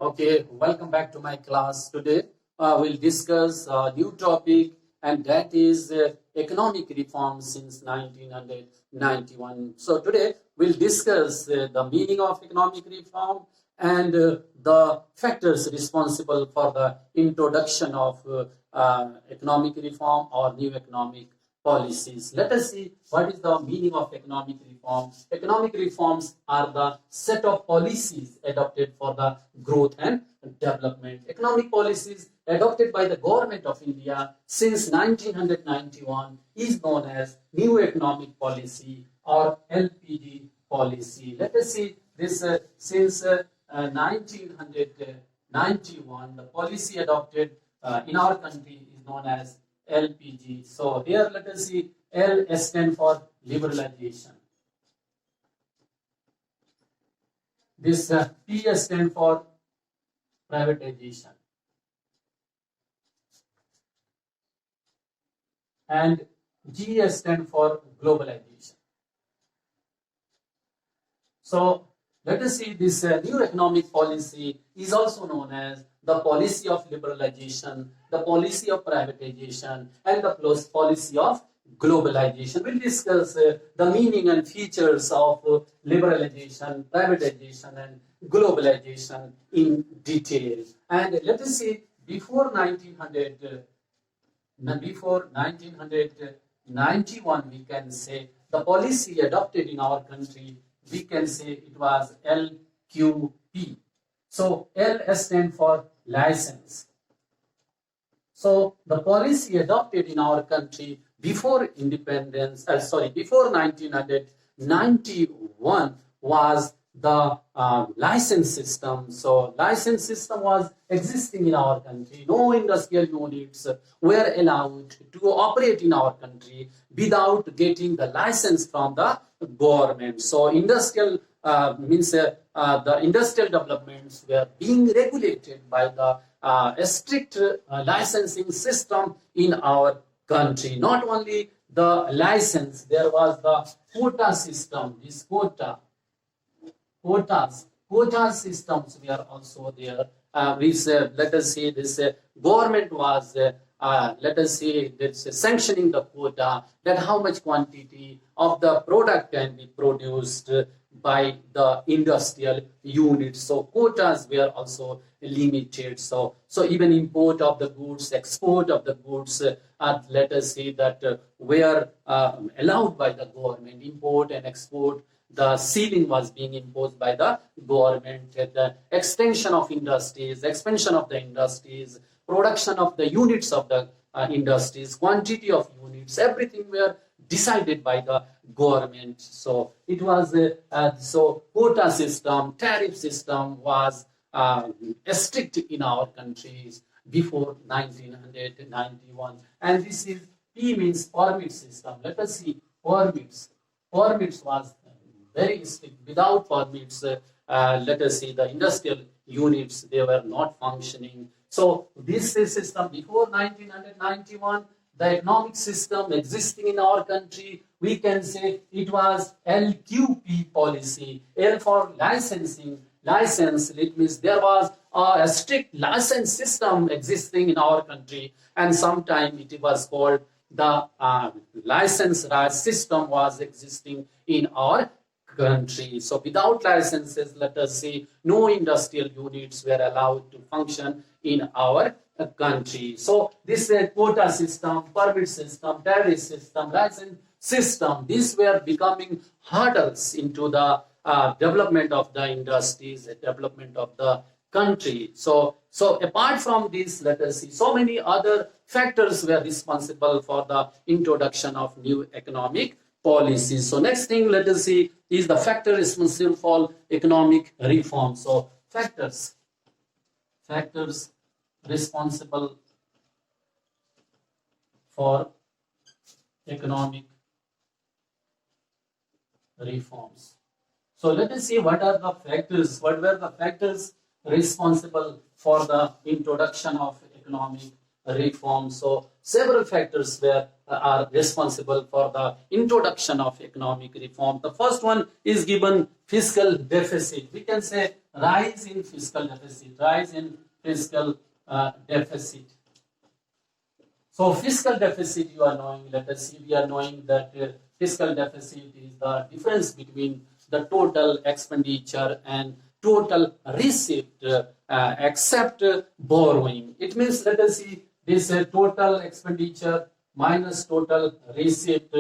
Okay, welcome back to my class. Today we'll discuss a new topic, and that is economic reform since 1991. So today we'll discuss the meaning of economic reform and the factors responsible for the introduction of economic reform or new economic policies. Let us see what is the meaning of economic reform. Economic reforms are the set of policies adopted for the growth and development. Economic policies adopted by the government of India since 1991 is known as New Economic Policy or LPG policy. Let us see this since 1991, the policy adopted in our country is known as LPG. So here let us see L stands for liberalization. This P stands for privatization. And G stands for globalization. So let us see this new economic policy is also known as the policy of liberalization, the policy of privatization, and the policy of globalization. We'll discuss the meaning and features of liberalization, privatization, and globalization in detail. And let us see, before 1991, we can say the policy adopted in our country, we can say it was LQP. So L stands for license. So the policy adopted in our country before independence, before 1991 was the license system. So license system was existing in our country. No industrial units were allowed to operate in our country without getting the license from the government. So industrial the industrial developments were being regulated by the strict licensing system in our country. Not only the license, there was the quota system. This quota systems were also there. Let us say this government was let us say this sanctioning the quota, that how much quantity of the product can be produced by the industrial units. So quotas were also limited. So even import of the goods, export of the goods, let us say that were allowed by the government. Import and export, the ceiling was being imposed by the government. The extension of industries, expansion of the industries, production of the units of the industries, quantity of units, everything were decided by the government. So it was so quota system, tariff system was strict in our countries before 1991. And this is P means permit system. Let us see permits. Permits was very strict. Without permits, let us see the industrial units, they were not functioning. So this system before 1991, the economic system existing in our country, we can say it was LQP policy. L for licensing. License, it means there was a strict license system existing in our country, and sometime it was called the license system was existing in our country. So without licenses, let us say no industrial units were allowed to function in our country. So this quota system, permit system, tariff system, license system, these were becoming hurdles into the development of the industries, development of the country. So apart from this, let us see, so many other factors were responsible for the introduction of new economic policies. So next thing, let us see, is the factor responsible for economic reform. So factors responsible for economic reforms. So let us see what were the factors responsible for the introduction of economic reform. So several factors are responsible for the introduction of economic reform. The first one is given fiscal deficit. We can say rise in fiscal deficit, rise in fiscal deficit. So fiscal deficit, you are knowing, let us see, we are knowing that fiscal deficit is the difference between the total expenditure and total receipt except borrowing. It means, let us see, this total expenditure minus total receipt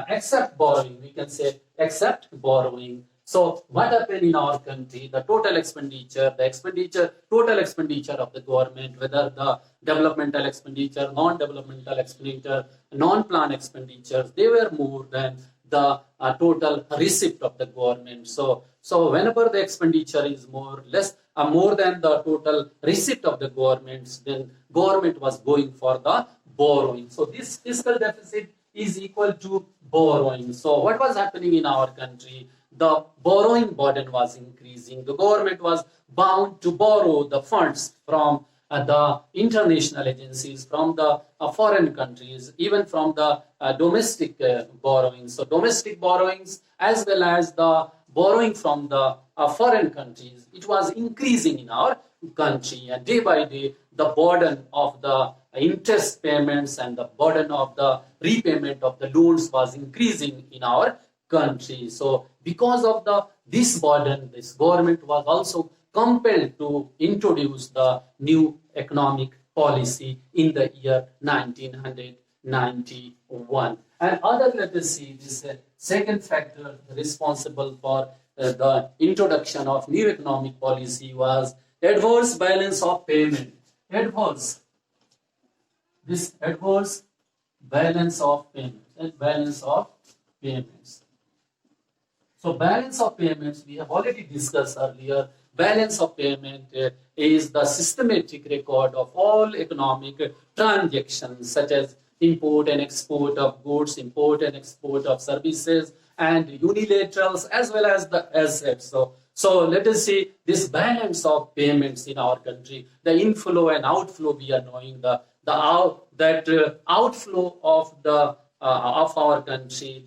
except borrowing. We can say except borrowing. So what happened in our country? The total expenditure, total expenditure of the government, whether the developmental expenditure, non-developmental expenditure, non-plan expenditures, they were more than the total receipt of the government. So whenever the expenditure is more than the total receipt of the government, then government was going for the borrowing. So this fiscal deficit is equal to borrowing. So what was happening in our country? The borrowing burden was increasing. The government was bound to borrow the funds from the international agencies, from the foreign countries, even from the domestic borrowings. So domestic borrowings as well as the borrowing from the foreign countries, it was increasing in our country, and day by day the burden of the interest payments and the burden of the repayment of the loans was increasing in our country. So because of this burden, this government was also compelled to introduce the new economic policy in the year 1991. And other, let us see, this second factor responsible for the introduction of new economic policy was adverse balance of payment. Adverse balance of payments. So balance of payments, we have already discussed earlier. Balance of payment is the systematic record of all economic transactions such as import and export of goods, import and export of services, and unilaterals as well as the assets. So let us see this balance of payments in our country, the inflow and outflow. We are knowing outflow of our country,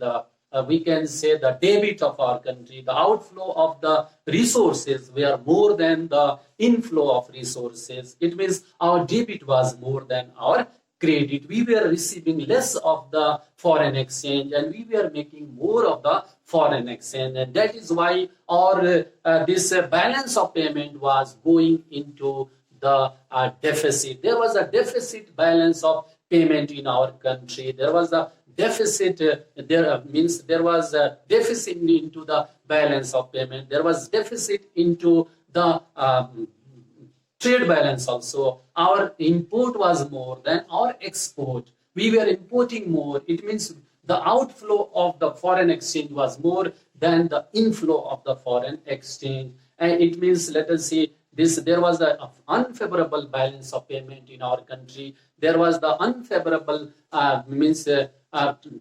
we can say the debit of our country, the outflow of the resources were more than the inflow of resources. It means our debit was more than our credit. We were receiving less of the foreign exchange and we were making more of the foreign exchange, and that is why our this balance of payment was going into the deficit. There was a deficit balance of payment in our country. There was a deficit, there was a deficit into the balance of payment. There was deficit into the trade balance also. Our import was more than our export. We were importing more. It means the outflow of the foreign exchange was more than the inflow of the foreign exchange. And it means, let us see, there was an unfavorable balance of payment in our country. There was the unfavorable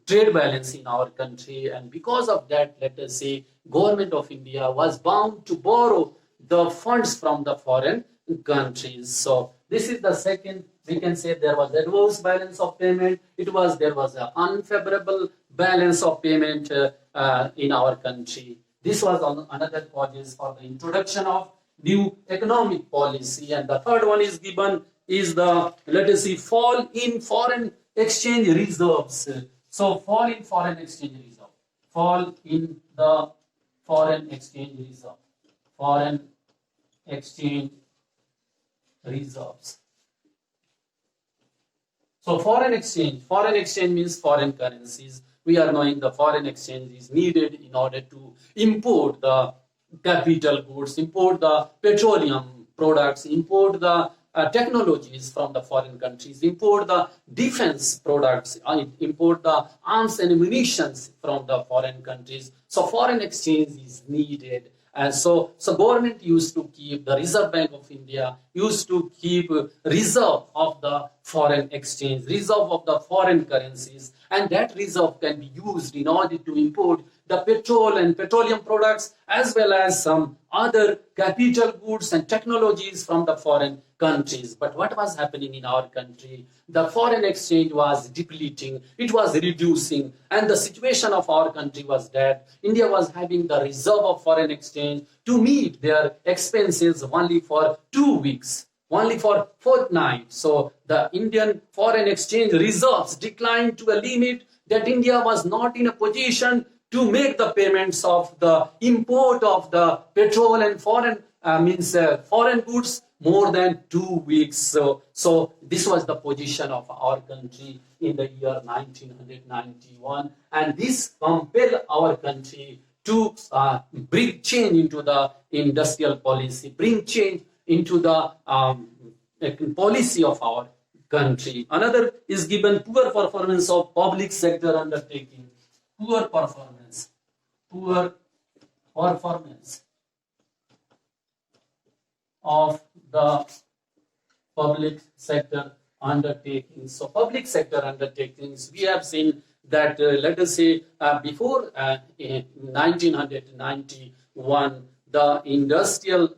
trade balance in our country, and because of that, let us say, government of India was bound to borrow the funds from the foreign countries. So this is the second. We can say there was adverse balance of payment. There was an unfavorable balance of payment in our country. This was another causes for the introduction of new economic policy. And the third one is given is the, let us see, fall in foreign exchange reserves. So fall in foreign exchange reserve. Fall in the foreign exchange reserve. Foreign exchange reserves. So foreign exchange means foreign currencies. We are knowing the foreign exchange is needed in order to import the capital goods, import the petroleum products, import the technologies from the foreign countries, import the defense products, import the arms and munitions from the foreign countries. So foreign exchange is needed. And so government used to keep, the Reserve Bank of India used to keep reserve of the foreign exchange, reserve of the foreign currencies, and that reserve can be used in order to import the petrol and petroleum products as well as some other capital goods and technologies from the foreign countries. But what was happening in our country? The foreign exchange was depleting, it was reducing, and the situation of our country was that India was having the reserve of foreign exchange to meet their expenses only for 2 weeks, only for fortnight. So the Indian foreign exchange reserves declined to a limit that India was not in a position to make the payments of the import of the petrol and foreign foreign goods more than 2 weeks. So this was the position of our country in the year 1991, and this compelled our country to bring change into the industrial policy, bring change into the policy of our country. Another is given poor performance of public sector undertaking. Poor performance of the public sector undertakings. So public sector undertakings, we have seen that, let us say, before 1991, the industrial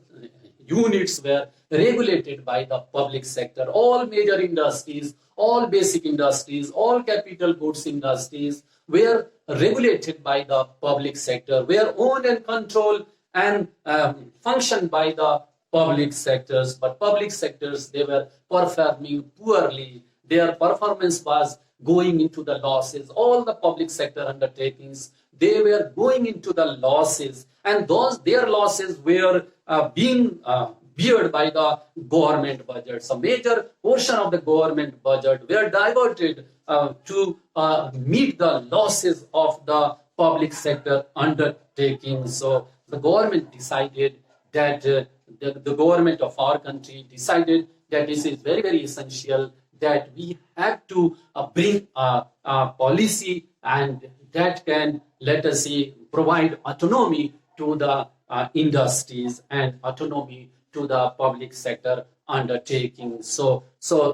units were regulated by the public sector. All major industries, all basic industries, all capital goods industries were regulated by the public sector, were owned and controlled and functioned by the public sectors. But public sectors, they were performing poorly. Their performance was going into the losses. All the public sector undertakings, they were going into the losses, and their losses were being beared by the government budget. So major portion of the government budget were diverted to meet the losses of the public sector undertakings. So the government decided that the government of our country decided that this is very, very essential, that we have to bring a policy and that can, let us say, provide autonomy to the industries and autonomy to the public sector undertaking. So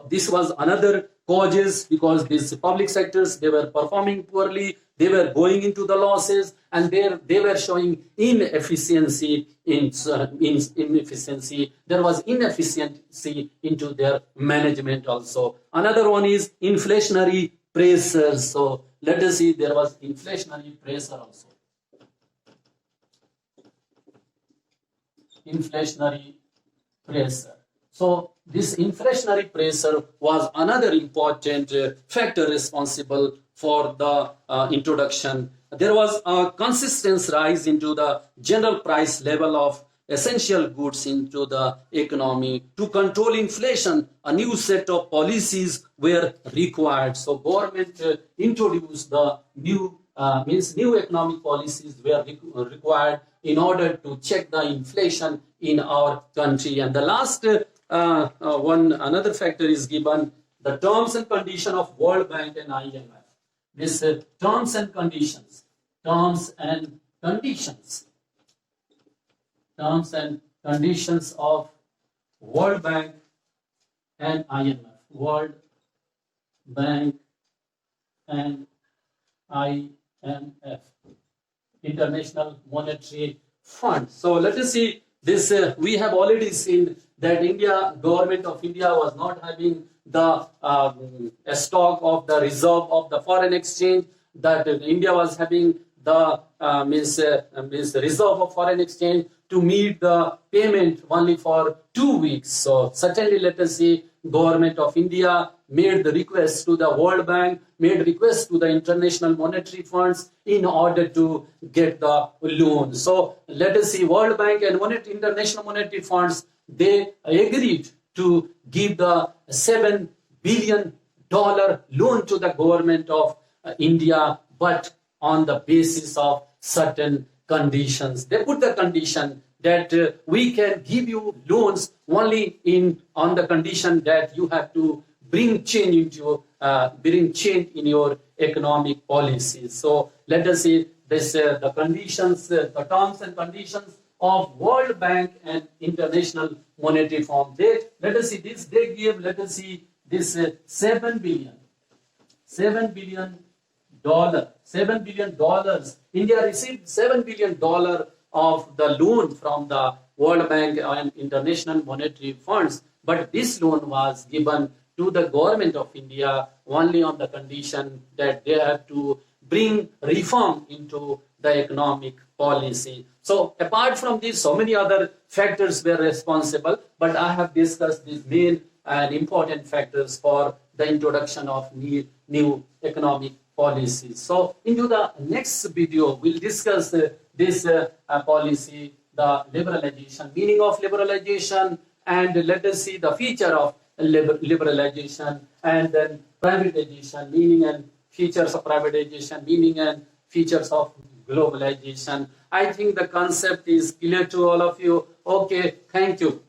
this was another causes, because these public sectors, they were performing poorly, they were going into the losses, and they were showing inefficiency inefficiency. There was inefficiency into their management also. Another one is inflationary pressures. So let us see, there was inflationary pressure also. Inflationary pressure. So this inflationary pressure was another important factor responsible for the introduction. There was a consistent rise into the general price level of essential goods into the economy. To control inflation, a new set of policies were required. So government introduced the new economic policies were required in order to check the inflation in our country. And the last another factor is given, the terms and conditions of World Bank and IMF. This terms and conditions of World Bank and IMF. World Bank and IMF, International Monetary Fund. So let us see this. We have already seen that government of India was not having the stock of the reserve of the foreign exchange, that India was having the reserve of foreign exchange to meet the payment only for 2 weeks. So certainly, let us see, government of India made the request to the World Bank, made request to the International Monetary Funds in order to get the loan. So let us see, World Bank and International Monetary Funds, they agreed to give the $7 billion loan to the government of India, but on the basis of certain conditions. They put the condition that we can give you loans only on the condition that you have to bring change in your economic policies. So let us see this the conditions, the terms and conditions of World Bank and International Monetary Fund. Let us see this. They give, let us see, this $7 billion. India received $7 billion of the loan from the World Bank and International Monetary Funds, but this loan was given to the government of India only on the condition that they have to bring reform into the economic policy. So apart from this, so many other factors were responsible, but I have discussed these main and important factors for the introduction of new economic policies. So into the next video, we'll discuss this policy, the liberalization, meaning of liberalization, and let us see the feature of liberalization, and then privatization, meaning and features of privatization, meaning and features of globalization. I think the concept is clear to all of you. Okay, thank you.